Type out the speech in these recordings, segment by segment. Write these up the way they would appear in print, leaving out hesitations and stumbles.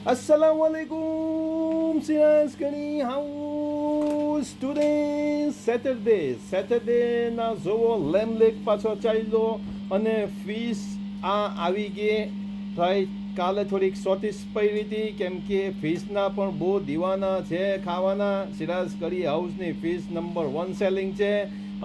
Assalamualaikum, Siras Kani House. Today Saturday ના જોવો લેમ lake પાછો ચાલ્યો અને ફીસ આવી ગઈ રાઈટ. કાલે થોડીક શોર્ટેજ પડી હતી કેમ કે ફિશના પણ બહુ દીવાના છે ખાવાના. સિરાજ કરી હાઉસની ફિશ નંબર 1 સેલિંગ છે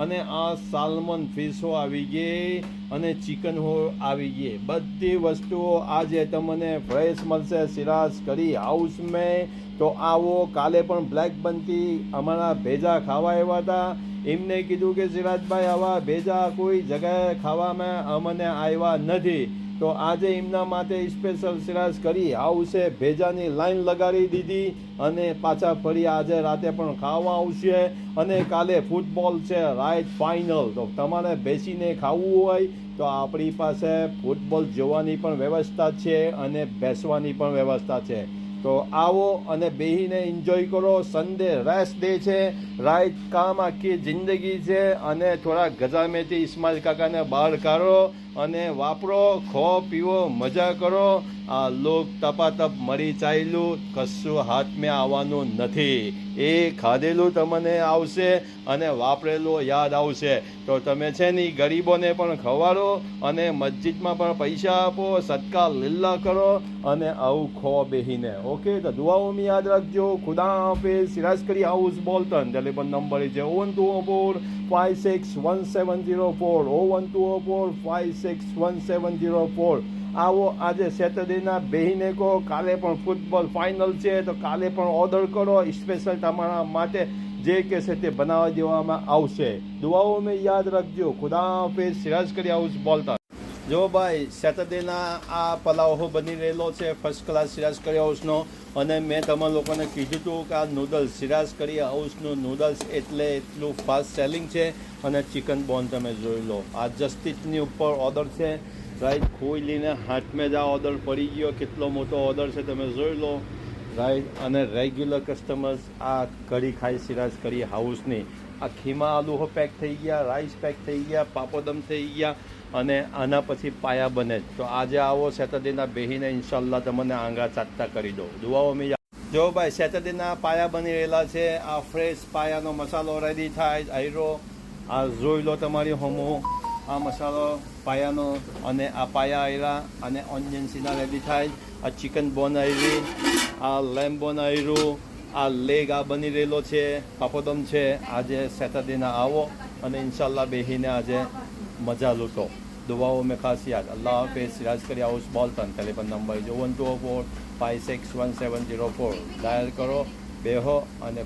અને આ સાલ્મન ફિશો આવી ગઈ અને ચિકન હો આવી ગઈ. બધી વસ્તુઓ આજે તમને ફ્રેશ મળશે સિરાજ કરી હાઉસ મેં. તો આવો. કાલે પણ બ્લેક બનતી અમારા ભેજા ખાવા આવ્યા હતા. એમને કીધું કે સિરાજભાઈ આવા ભેજા કોઈ જગ્યાએ ખાવામાં અમને આવ્યા નથી, તો આજે એમના માટે સ્પેશિયલ સિરાજ કરી હાઉસે ભેજાની લાઈન લગાડી દીધી અને પાછા ફરી આજે રાતે પણ ખાવા આવશે. અને કાલે ફૂટબોલ છે રાઈટ ફાઇનલ, તો તમારે બેસીને ખાવું હોય તો આપણી પાસે ફૂટબોલ જોવાની પણ વ્યવસ્થા છે અને બેસવાની પણ વ્યવસ્થા છે. તો આવો અને બેહીને એન્જોય કરો. સન્ડે રેસ્ટ ડે છે રાઈટ. કામ આખી જિંદગી છે અને થોડા ગજામેથી ઇસ્માઇલ કાકાને બહાર કાઢો અને વાપરો, ખો પીવો, મજા કરો. આ લોક તપાતપ મરી ચાલ્યું, કશું હાથમાં આવવાનું નથી. એ ખાધેલું તમને આવશે અને વાપરેલું યાદ આવશે. તો તમે છે ને ગરીબોને પણ ખવાડો અને મસ્જિદમાં પણ પૈસા આપો, સદકા લીલા કરો અને આવું ખો બેહીને. ઓકે, તો દુઆઓમાં યાદ રાખજો. ખુદા હાફિઝ. સિરાજ કરી હાઉસ બોલતન. ટેલિફોન નંબર છે 01204 561704 01204 561704. આવો આજે સેટરડેના બેહીને કહો. કાલે પણ ફૂટબોલ ફાઇનલ છે તો કાલે પણ ઓર્ડર કરો. સ્પેશિયલ તમારા માટે જે કહેશે તે બનાવી દેવામાં આવશે. દુઆઓ મેં યાદ રાખજો. ખુદા હાફિઝ. સિરાજ કરી હાઉસ બોલતા. જો ભાઈ સેટરડેના આ પલાવ બની રહેલો છે ફર્સ્ટ ક્લાસ સિરાજ કરી હાઉસનો. અને મેં તમારા લોકોને કીધું હતું કે આ નૂડલ્સ સિરાજ કરી હાઉસનું નૂડલ્સ એટલે એટલું ફાસ્ટ સેલિંગ છે. અને ચિકન બોન તમે જોઈ લો. આ જસ્ટિસની ઉપર ઓર્ડર છે રાઈટ. ખોઈલીને હાથમાં જ આ ઓર્ડર પડી ગયો. કેટલો મોટો ઓર્ડર છે તમે જોઈ લો રાઈટ. અને રેગ્યુલર કસ્ટમર્સ આ કઢી ખાઈ સિરાજ કરી હાઉસની. આ ખીમા આલુ પેક થઈ ગયા, રાઈસ પેક થઈ ગયા, પાપોદમ થઈ ગયા અને આના પછી પાયા બને. તો આજે આવો સેટરડેના બેહીને ઇન્શાલ્લાહ તમને આંગળા ચાટતા કરી દો. દુઆઓ મેં જો ભાઈ સેટરડેના પાયા બની રહેલા છે. આ ફ્રેશ પાયાનો મસાલો રેડી થાય આયરો. આ જોઈ લો તમારી હોમો આ મસાલો પાયાનો અને આ પાયા આયરા અને ઓનિયન સીના રેડી થાય. આ ચિકન બોન આવી, આ લેમ્બ બોન આવ્યું, આ લેગ આ બની રહેલો છે, પાપોદમ છે. આજે સેટરડેના આવો અને ઇન્શાલ્લાહ બેહીને આજે મજા લૂંટો. દુઆઓ મેં ખાસ યાદ. અલ્લાહ હાફિઝ. સિરાજ કરી હાઉસ બોલતન. Telephone number 01204 561704. ડાયલ કરો, બેહો અને